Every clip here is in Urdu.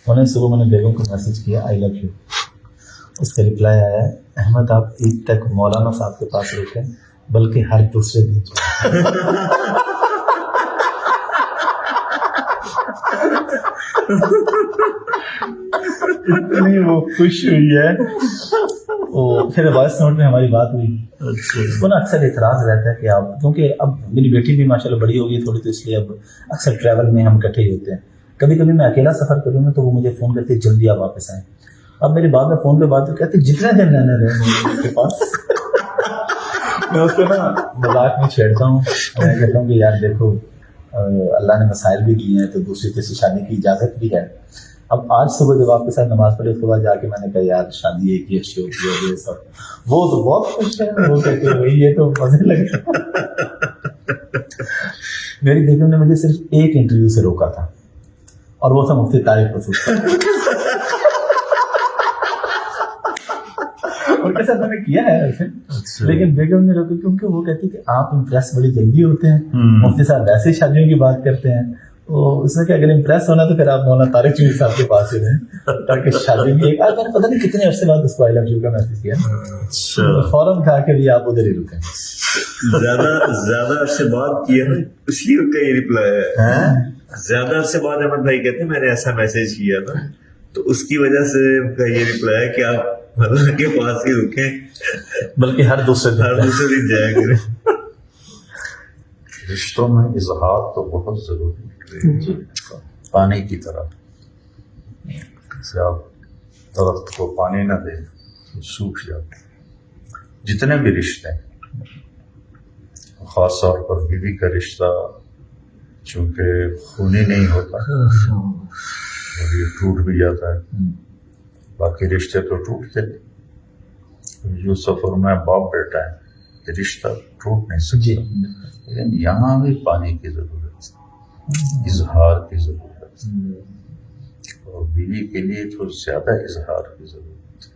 انہیں صبح میں نے بیگم کو میسج کیا آئی لو یو، اس کا رپلائی آیا ہے احمد آپ عید تک مولانا صاحب کے پاس رکیں بلکہ ہر دوسرے دن اتنی وہ خوش ہوئی ہے. پھر وائس نوٹ میں ہماری بات ہوئی. اس کو نا اکثر اعتراض رہتا ہے کہ آپ، کیونکہ اب میری بیٹی بھی ماشاء اللہ بڑی ہوگی تھوڑی، تو اس لیے اب اکثر ٹریول میں ہم اکٹھے ہی ہوتے ہیں. کبھی کبھی میں اکیلا سفر کروں نا تو وہ مجھے فون کرتے جلدی آپ واپس آئیں. اب میری بات میں فون پہ بات کہتے جتنے دن رہنے رہے ان کے پاس. میں اس کو نا مذاق میں چھیڑتا ہوں، میں کہتا ہوں کہ یار دیکھو اللہ نے مسائل بھی دیے ہیں تو دوسری تیسری شادی کی اجازت بھی ہے. اب آج صبح جب آپ کے ساتھ نماز پڑھی اس کے بعد جا کے میں نے کہا یار شادی ایک ہی اچھی ہوتی ہے یہ سب، وہ تو بہت خوش ہے، وہ کہتے ہیں بھائی یہ تو مزے لگے. میری بیگم نے مجھے صرف ایک انٹرویو سے روکا تھا اور وہ تھا مفتی طارق مسعود ان کے ساتھ میں نے کیا ہے ایسے، لیکن بیگم نے روکا کیونکہ وہ کہتی کہ آپ امپریس بڑی جلدی ہوتے ہیں، مفتی صاحب ویسے ہی شادیوں کی بات کرتے ہیں. اس نے کہ اگر امپریس ہونا تو پھر آپ مولانا طارق چودھری صاحب کے پاس ہی رہیں تاکہ شادی میں ایک میں نے پتہ نہیں کتنے عرصے بعد اس کو آئی لو یو کا میسج کیا، فوراً کہا کہ بھی آپ ادھر ہی رکیں. زیادہ عرصے بعد کیا اس لیے کا یہ رپلائی ہے. زیادہ عرصے بعد احمد بھائی کہتے ہیں میں نے ایسا میسج کیا تھا تو اس کی وجہ سے کا یہ رپلائی ہے کہ آپ مولانا کے پاس ہی رکیں بلکہ ہر دوسرے دن جایا کریں. رشتوں میں اظہار تو بہت ضروری ہے، پانی کی طرح. جیسے آپ درخت کو پانی نہ دیں تو سوکھ جاتے. جتنے بھی رشتے ہیں، خاص طور پر بیوی کا رشتہ چونکہ خونی نہیں ہوتا اور یہ ٹوٹ بھی جاتا ہے، باقی رشتے تو ٹوٹتے نہیں. یوسف اور میں باپ بیٹا ہے، یہ رشتہ ٹوٹ نہیں سکتا، لیکن یہاں بھی پانی کی ضرورت ہے، اظہار کی ضرورت ہے، اور بیوی کے لیے تو زیادہ اظہار کی ضرورت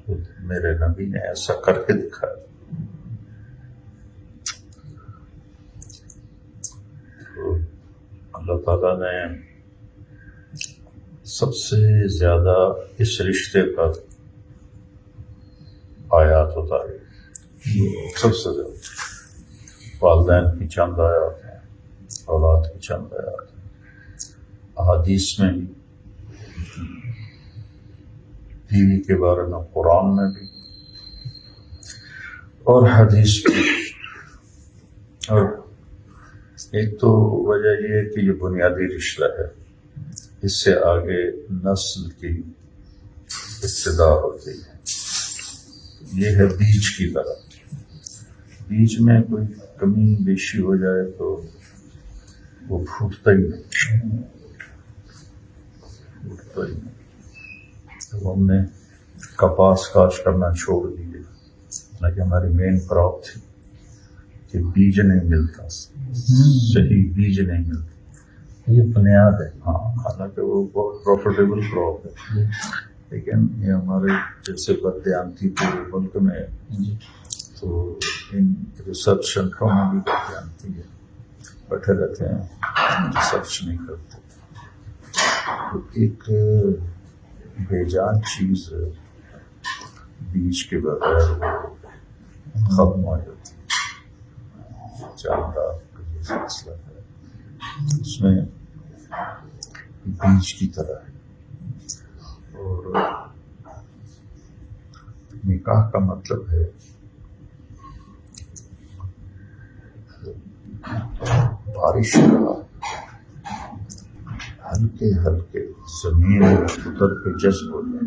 ہے. میرے نبی نے ایسا کر کے دکھایا. تو اللہ تعالیٰ نے سب سے زیادہ اس رشتے پر آیات اتاری، سب سے زیادہ. والدین کی چند آیات ہیں، اولاد کی چند آیات ہیں، احادیث میں بھی، بیوی کے بارے میں قرآن میں بھی اور حدیث میں. اور ایک تو وجہ یہ ہے کہ یہ بنیادی رشتہ ہے، اس سے آگے نسل کی ابتدا ہوتی ہے. یہ ہے بیج کی طرح، بیج میں کوئی کمی بیشی ہو جائے تو وہ پھوٹتا ہی نہیں. تو ہم نے کپاس کاشت کرنا چھوڑ دیے، لیکن ہماری مین کراپ تھی کہ بیج نہیں ملتا، صحیح بیج نہیں ملتا. یہ بنیاد ہے. ہاں، حالانکہ وہ بہت پروفیٹیبل کراپ ہے، لیکن یہ ہمارے جیسے بددیانتی پورے ملک میں تو ان ریسرچ سینٹروں میں بھی بددیانتی ہے، بیٹھے رہتے ہیں، ریسرچ نہیں کرتے. تو ایک بے جان چیز بیج کے بغیر ختم ہو جاتی ہے. جاندار کا جو فیصلہ ہے اس میں بیج کی طرح ہے. اور نکاح کا مطلب ہے بارش کا ہلکے ہلکے زمین اتر کے جذب ہو جائے،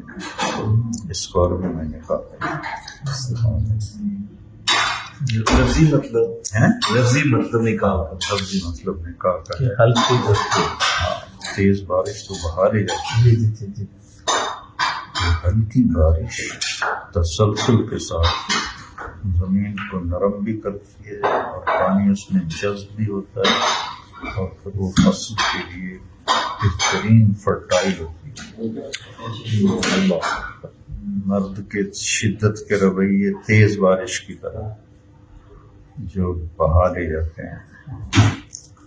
اس بارے میں نکاح. لفظی مطلب نکاح کا، لفظی مطلب نکاح کا ہے ہلکی تیز بارش تو بہار ہی جاتی ہے. ہلکی بارش تسلسل کے ساتھ زمین کو نرم بھی کرتی ہے اور پانی اس میں جذب بھی ہوتا ہے، اور پھر وہ فصل کے لیے بہترین فرٹائل ہوتی ہے. مرد کے شدت کے رویے تیز بارش کی طرح جو بہا لے جاتے ہیں،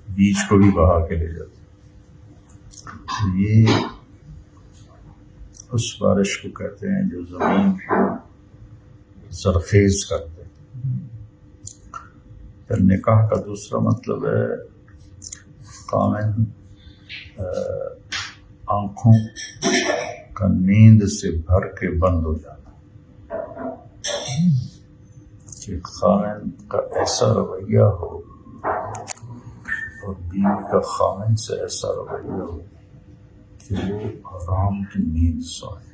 بیج کو بھی بہا کے لے جاتے ہیں. یہ اس بارش کو کہتے ہیں جو زمین کو زرخیز کرتے ہیں. پھر نکاح کا دوسرا مطلب ہے خامن آنکھوں کا نیند سے بھر کے بند ہو جانا، کہ خامن کا ایسا رویہ ہو اور بیوی کا خامن سے ایسا رویہ ہو کہ وہ آرام کی نیند سوئے،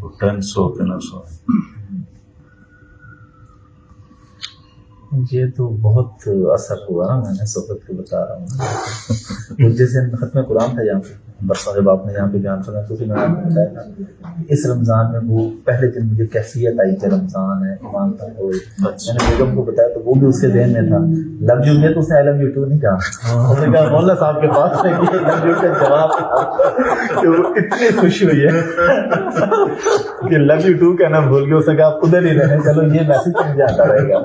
وہ ٹینس ہو کے نہ سوئے. یہ تو بہت اثر ہوا نا، میں نے صحبت کو بتا رہا ہوں. جیسے ختم قرآن تھا یہاں پہ برسا جب آپ نے یہاں پہ بیان کرنا تو پھر میں نے بتایا نا اس رمضان میں وہ پہلے دن مجھے کیفیت آئی کہ رمضان ہے ایمان تھا. میں نے بیگم کو بتایا تو وہ بھی اس کے ذہن میں تھا لو یو میں تو اس نے لو یو ٹو نہیں کہا. اس نے کہا مولانا صاحب کے پاس میں یہ لو یو کا جواب کہ وہ اتنی خوشی ہوئی ہے کہ لو یو ٹو کہنا بھول گئے. اس نے کہا آپ ادھر ہی رہے، چلو یہ میسج مجھے آتا رہے گا.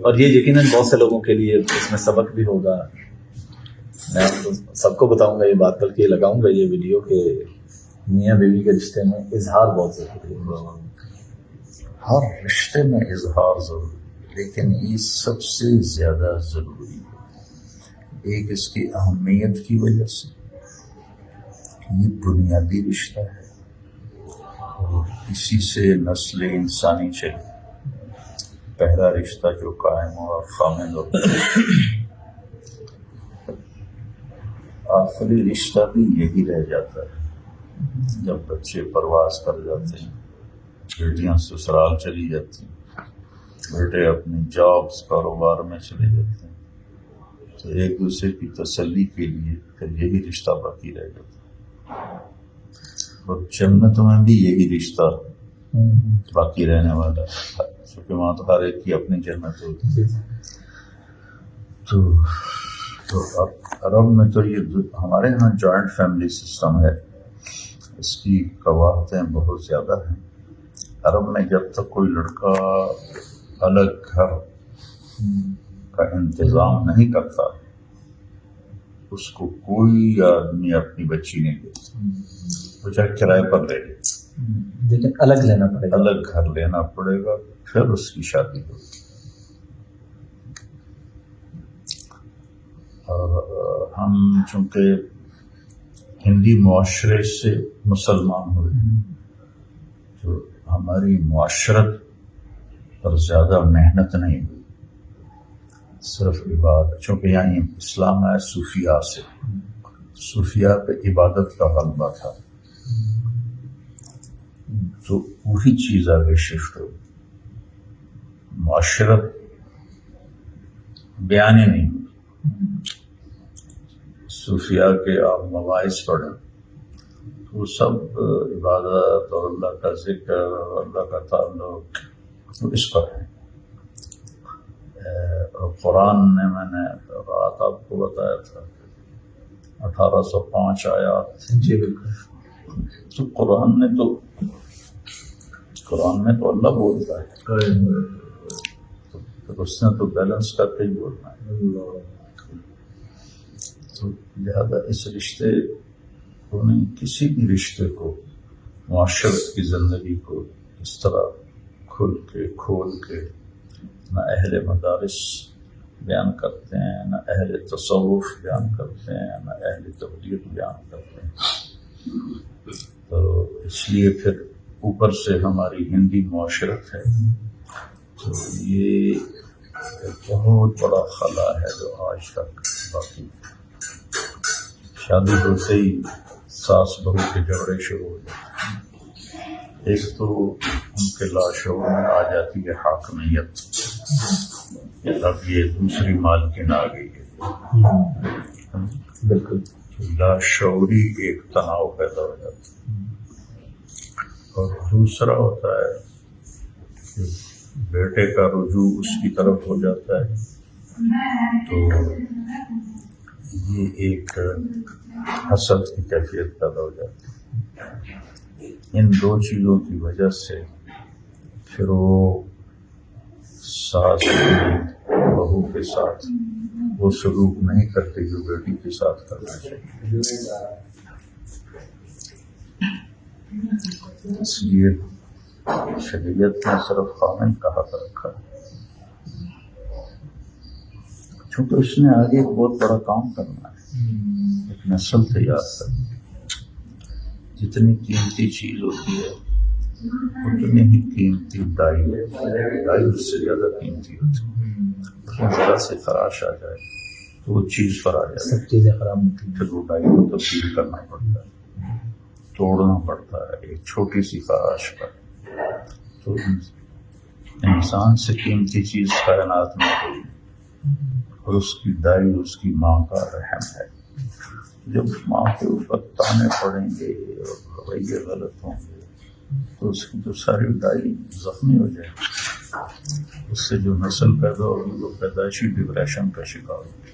اور یہ یقیناً بہت سے لوگوں کے لیے اس میں سبق بھی ہوگا. میں سب کو بتاؤں گا یہ بات، بلکہ لگاؤں گا یہ ویڈیو کہ میاں بیوی کے رشتے میں اظہار بہت ضروری ہے. ہر رشتے میں اظہار ضروری ہے، لیکن یہ سب سے زیادہ ضروری ہے ایک اس کی اہمیت کی وجہ سے. یہ بنیادی رشتہ ہے اور اسی سے نسل انسانی چلی. پہلا رشتہ جو قائم ہوا خامن اور آخری رشتہ بھی یہی رہ جاتا ہے. جب بچے پرواز کر جاتے ہیں، بیٹیاں سسرال چلی جاتی ہیں، بیٹے اپنی جابس کاروبار میں چلے جاتے ہیں، تو ایک دوسرے کی تسلی کے لیے پھر یہی رشتہ باقی رہ جاتا ہے. اور جنت میں بھی یہی رشتہ باقی رہنے والا ہے، کیونکہ وہاں تو ہر ایک کی اپنی جنت ہوتی ہے. تو عرب میں تو یہ ہمارے ہاں جوائنٹ فیملی سسٹم ہے، اس کی قواعدیں بہت زیادہ ہیں. عرب میں جب تک کوئی لڑکا الگ گھر کا انتظام نہیں کرتا اس کو کوئی آدمی اپنی بچی نہیں دیتا. وہ چاہے کرائے پر لے لے، لیکن الگ لینا پڑے گا، الگ گھر لینا پڑے گا، پھر اس کی شادی ہوگی. اور ہم چونکہ ہندی معاشرے سے مسلمان ہوئے ہیں تو ہماری معاشرت پر زیادہ محنت نہیں ہوئی، صرف عبادت. چونکہ یعنی اسلام ہے صوفیاء سے، صوفیاء پہ عبادت کا غلبہ تھا تو وہی چیز آگے شفٹ ہوئی. معاشرت بیانی نہیں ہوئی. صوفیاء کے آپ مواعظ پڑھیں تو وہ سب عبادت اور اللہ کا ذکر اور اللہ کا تعلق اس پر ہے. اور قرآن نے میں نے رات آپ کو بتایا تھا 1805 آیات. جی بالکل. تو قرآن میں تو اللہ بولتا ہے، تو اس نے تو بیلنس کر کے ہی بولنا ہے. تو لہذا اس رشتے کو نہیں، کسی بھی رشتے کو، معاشرت کی زندگی کو اس طرح کھل کے کھول کے نہ اہل مدارس بیان کرتے ہیں، نہ اہل تصوف بیان کرتے ہیں، نہ اہل تبلیغ بیان کرتے ہیں. تو اس لیے پھر اوپر سے ہماری ہندی معاشرت ہے تو یہ ایک بہت بڑا خلا ہے جو آج تک باقی. شادی ہوتے ہی ساس بہو کے جھگڑے شروع ہو جاتے ہیں. ایک تو ان کے لاشعور میں آ جاتی ہے حاکمیت، اب یہ دوسری مالکن آ گئی ہے، بالکل لاشعوری ایک تناؤ پیدا ہو جاتا ہے. اور دوسرا ہوتا ہے کہ بیٹے کا رجوع اس کی طرف ہو جاتا ہے تو یہ ایک حسد کی کیفیت پیدا ہو جاتی ہے. ان دو چیزوں کی وجہ سے پھر وہ ساس بہو کے ساتھ وہ سلوک نہیں کرتی جو بیٹی کے ساتھ کرنا چاہیے. اس لیے شریعت نے صرف خامن کا حق رکھا ہے، چونکہ اس نے آگے ایک بہت بڑا کام کرنا ہے، ایک نسل تیار کرنی. جتنی قیمتی چیز ہوتی ہے اتنی ہی قیمتی دائی ہے، دائی اس سے زیادہ قیمتی ہوتی ہے. ذرا سے خراش آ جائے تو وہ چیز پر آ جائے، سب چیزیں خراب ہوتی ہیں. پھر وہ دائی کو تبدیل کرنا پڑتا ہے، توڑنا پڑتا ہے ایک چھوٹی سی خراش پر. تو انسان سے قیمتی چیز کائنات میں کوئی نہیں، اور اس کی دائی اس کی ماں کا رحم ہے. جب ماں کے اوپر تانے پڑیں گے اور رویے غلط ہوں گے تو اس کی تو ساری دائی زخمی ہو جائے گی. اس سے جو نسل پیدا ہوگی وہ پیدائشی ڈپریشن کا شکار ہوگی.